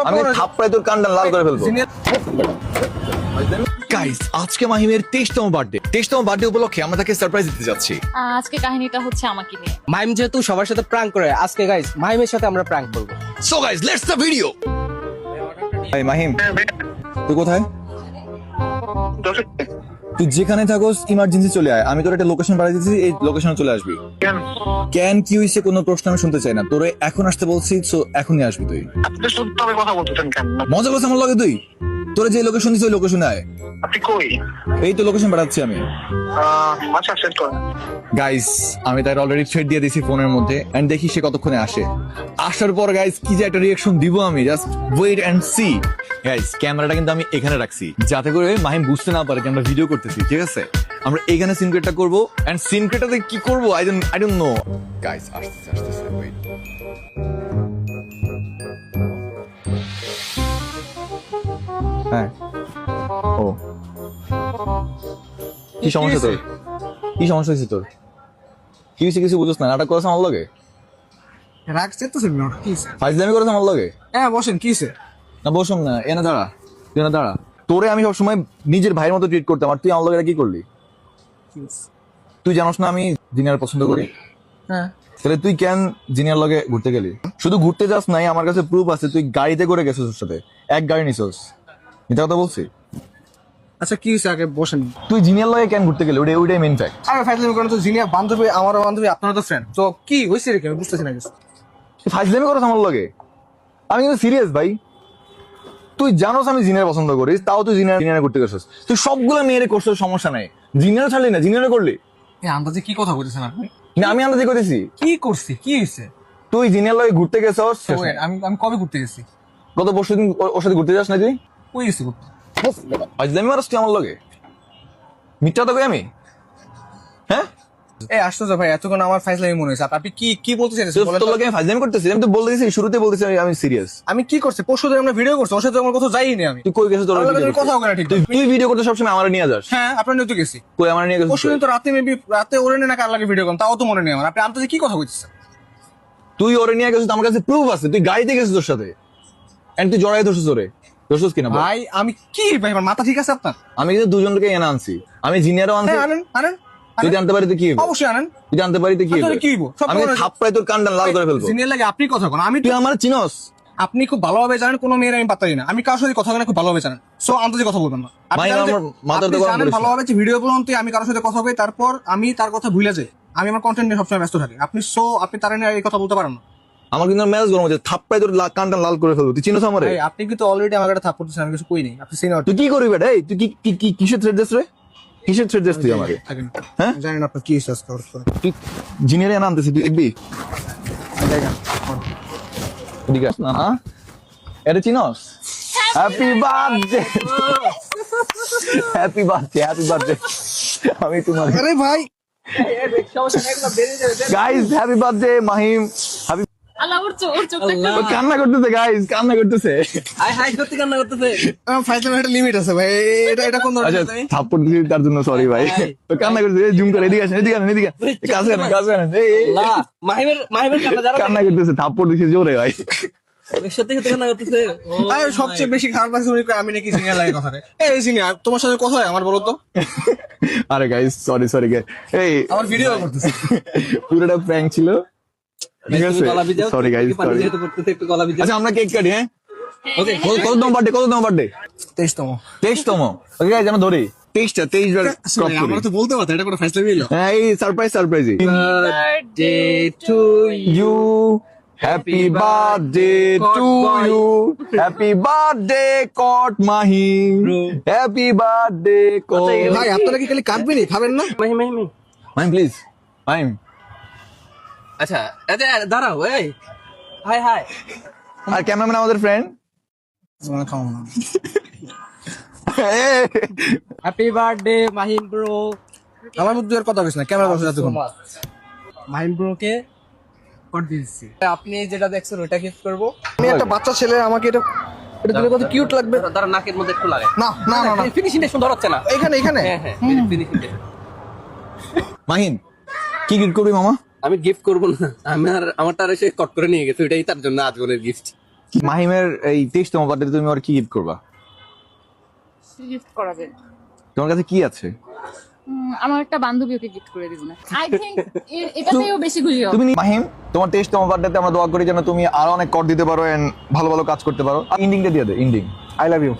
আমি থাপ্পড়ায় তোর কানটা লাল করে ফেলবো। গাইস, আজকে মাহিমের 23তম বার্থডে। 23তম বার্থডে উপলক্ষে আমরা তাকে সারপ্রাইজ দিতে যাচ্ছি। আজকে কাহিনীটা হচ্ছে আমাকে নিয়ে। মাহিম যেহেতু সবার সাথে প্র্যাঙ্ক করে, আজকে গাইস মাহিমের সাথে আমরা প্র্যাঙ্ক করব। So guys, let's the video. এই মাহিম, তুই কোথায়? তুই যেখানে থাকোস ইমার্জেন্সি চলে আয়। আমি তোর একটা লোকেশন পাঠিয়ে দিচ্ছি, এই লোকেশনে চলে আসবি। কেন কি হইছে কোনো প্রশ্ন আমি শুনতে চাই না। তোরে এখন আসতে বলছি, সো এখনই আসবি তুই। আপনি শুদ্ধভাবে কথা বলতেছেন কেন? মজা করছ আমার লগে তুই? তোরে যে লোকেশন দিছি ওই লোকেশনে আয়। আপনি কই? এই তো লোকেশন পাঠাচ্ছি আমি। আচ্ছা সেট করেন। গাইস, আমি তার অলরেডি থ্রেড দিয়ে দিছি ফোনের মধ্যে, এন্ড দেখি সে কতক্ষণে আসে। আসার পর গাইস কি যে একটা রিঅ্যাকশন দিব আমি, just wait and see. Guys, ক্যামেরাটা কিন্তু আমি এখানে রাখছি যাতে করে মাহিম বুঝতে না পারে যে আমরা ভিডিও করতেছি, ঠিক আছে? আমরা এখানে সিন ক্রিয়েটটা করব, এন্ড সিন ক্রিয়েটটাতে কি করব আই ডোন্ট নো। গাইস, আসতেছে ওয়েট। হ্যাঁ, ও কি সমস্যা তোর? কি সমস্যা হয়েছে তোর? কি হয়েছে কিছু বুঝছ না? নাটক করেছ আমার লগে? রাখছে তো শুনুন কি? ফাইজলামি করেছ আমার লগে? হ্যাঁ বসেন, কিছে? না বসুন না, এনে দাঁড়া, তুই না দাঁড়া। তোরে আমি সবসময় নিজের ভাইয়ের মতো ট্রিট করতাম, আর তুই আমার লগে এটা কি করলি? তুই জানোস না আমি জিনিয়ার পছন্দ করি? হ্যাঁ। তাহলে তুই কেন জিনিয়ার লগে ঘুরতে গেলি? শুধু ঘুরতে যাস নাই, আমার কাছে প্রুফ আছে তুই গাড়িতে করে গেছিস ওর সাথে। এক গাড়ি নিছস, এটা কথা বলছি। আচ্ছা কি হইছে আগে বসেন। তুই জিনিয়ার লগে কেন ঘুরতে গেলি? ওইটাই মেইন ফ্যাক্ট। আরে ফাইজলামি করেন তো, জিনিয়া বান্ধবী, আমারও বান্ধবী, আপনারও তো ফ্রেন্ড। তো কি হইছে রে, আমি বুঝতেছি না কিছু। তুই ফাইজলামি করেছ আমার লগে? আমি কিন্তু সিরিয়াস ভাই। তুই জানোস আমি জিনিয়ার পছন্দ করিস, তাও তুই জিনিয়ার ঘুরতে গেছিস। তুই সবগুলো মেয়েরে করছিস, সমস্যা নাই। জিনিয়ার ছাড়লি না, জিনিয়ার করলি। এই আন্দাজে কি কথা বলতেছেন আপনি? না আমি আন্দাজি করেছি। কি করছি, কি হইছে? তুই জিনিয়ার লগে ঘুরতে গেছিস। আমি আমি কবে ঘুরতে গেছি? গত পরশুদিন ওর সাথে ঘুরতে যাস না তুই? কই গেছি ঘুরতে? ফাইজলামি মারস তুই আমার লগে? মিথ্যা তো কই আমি? হ্যাঁ, এই আশ্চর্য ভাই, এতক্ষণ আমার ফাইজলামি মনে হয়েছে। আপনি কি কি বলতে চাইছেন বলেন তোর তো? লগে আমি ফাইজলামি করতেছি? আমি তো বলে দিয়েছি, শুরুতে বলতেছি আমি সিরিয়াস। আমি কি করছি? পরশুদিন আমরা ভিডিও করছি, ওর সাথে আমার কোথাও যাইনি আমি। তুই কই গেছিস? তোর আমার লগে কথা বলে না ঠিক। তুই ভিডিও করতে সবসময় আমার নিয়ে যাস। হ্যাঁ, আপনার নিয়ে তো গেছি। কই আমার নিয়ে গেছিস? পরশুদিন তো রাতে মেবি রাতে ওরে না কার লাগে ভিডিও করলাম, তাও তো মনে নেই আমার। আপনি আন্দাজে কি কথা বলতেছেন? তুই ওরে নিয়ে গেছিস, আমার কাছে প্রুফ আছে। তুই গাড়িতে গেছিস তোর সাথে, এন্ড তুই জড়াই ধরছিস ওরে। ধরছিস কিনা বল? ভাই আমি কি ভাই, আমার মাথা ঠিক আছে আপনার? আমি কিন্তু দুজনকে এনে আনছি। আমি জিনিয়ারও আনছি। হ্যাঁ আনেন আনেন তুই জানতে পারি তো কি হবে? অবশ্যই আনেন। তুই জানতে পারি তো কি তাহলে হবে? কি হইবো? সব আমি বড়- থাপ্পড়ায় তোর কানটা লাল করে ফেলবো। সিনিয়র লাগে আপনি কথা কোন, আমি তুই আমার চিনস? আপনি খুব ভালোভাবে জানেন কোন মেয়ের আমি পাত্তা দিই না। আমি কারোর সাথে কথা বলে খুব ভালোভাবে জানেন। সো আন্দাজে কথা বলবেন না। আপনি ভাই, জানেন যে- আমার মাথার আপনি তো গরম জানেন করিস না। ভালোভাবে যে ভিডিও পর্যন্ত আমি কারোর সাথে কথা বলি, তারপর আমি তার কথা ভুলে যাই। আমি আমার কন্টেন্ট নিয়ে সবসময় ব্যস্ত থাকি। আপনি তার নিয়ে এই কথা বলতে পারেন না। আমার কিন্তু মেজাজ গরম হচ্ছে। থাপ্পড়ায় তোর কানটা লাল করে ফেলবো। তুই চিনস আমারে? ভাই আপনি কিন্তু অলরেডি আমার কাছে থাপ্পড় দিচ্ছেন, আমি কিছু কই নেই। আপনি সিনিয়র তুই কি করবি বেটা? এই তুই কি কিসের থ্রেড দিস রে? কিসের থ্রেড দিস তুই আমারে? থাকেন। হ্যাঁ? জানেন আপনি কি সার্চ করতে তুই জিনিয়ারে এনে আনতেছিস, তুই দেখবি? জায়গা। এদিকে আস না। হ্যাঁ, এটা চিনস? Happy birthday, happy birthday, happy birthday. আমি তোমার আরে ভাই guys, happy birthday Mahim. Happy আল্লাহ, ওর চোখটা একটু কান্না করতেছে গাইস, কান্না করতেছে। হাই সত্যি কান্না করতেছে। ফাইজলামের একটা লিমিট আছে ভাই। এটা কোন আচ্ছা, ধরনের? থাপ্পড় দিছি তার জন্য সরি ভাই। তো কান্না করতেছে। জুম করে এদিকে আসেন, এদিকে আসেন, এদিকে কাছে আনেন, কাছে আনেন। মাহিমের কান্না যারা কান্না করতেছে, থাপ্পড় দিছি জোরে ভাই। সত্যি সত্যি কান্না করতেছে। সবচেয়ে বেশি খারাপ লাগছে উনি কয় আমি নাকি সিনিয়র লাগে কথা রে। এই সিনিয়র তোমার সাথে কথা হয় আমার, বলো তো? আরে গাইস, সরি গাইস। এই আমার ভিডিও করতেছে। পুরোটা প্র্যাঙ্ক ছিল, ঠিক আছে? Sorry guys, sorry. আচ্ছা, আমরা কেক কাটি। হ্যাঁ, ওকে। কততম বার্থডে? 23তম। 23তম। ওকে গাইস, আমরা ধরি 23 বার ক্রস করি। আমরা তো বলতে পারতাম এটা কোনো ফাইজলামি হলো। হ্যাঁ, এই surprise birthday to you, happy birthday to you, happy birthday কট মাহিম, হ্যাপি বার্থডে কট। ভাই আপনারা কি খালি কাঁদবেনই, খাবেন না? মাহিম প্লিজ, মাহিম। আচ্ছা আচ্ছা দাঁড়াও। এই হাই হাই। আর ক্যামেরাম্যান আমাদের ফ্রেন্ড। খাও না। Happy birthday Mahim bro. আমার মুখ দিয়ে আর কথা কইছ না, ক্যামেরা বসে যাচ্ছে। মাহিম ব্রোকে কট দিয়েছি। আপনি যেটা দেখছেন ওটা গিফট করব। আমি একটা বাচ্চা ছেলে, আমাকে এটা দিলে কত কিউট লাগবে। তারা নাকের মধ্যে একটু লাগে। না না না না, ফিনিশিংটা সুন্দর হচ্ছে না। এখানে হ্যাঁ হ্যাঁ, ফিনিশিংটা। মাহিম, কি গিফট করবি মামা? আমি গিফট করবো না, আমারটা এসে কট করে নিয়ে গেছে, ওইটাই তার জন্য আজীবনের গিফট। মাহিমের এই 23তম বার্থডে তুমি ওর কি গিফট করবা? গিফট করাবে। তোমার কাছে কি আছে? আমার একটা বান্ধবী ওকে গিফট করে দিব না। আই থিংক এটাতেও বেশি খুশি হবে। তুমি মাহিম, তোমার 23তম বার্থডেতে আমরা দোয়া করি যেন তুমি আরো অনেক কর দিতে পারো এন্ড ভালো ভালো কাজ করতে পারো। ইন্ডিংটা দিয়ে দে, ইন্ডিং। I love you.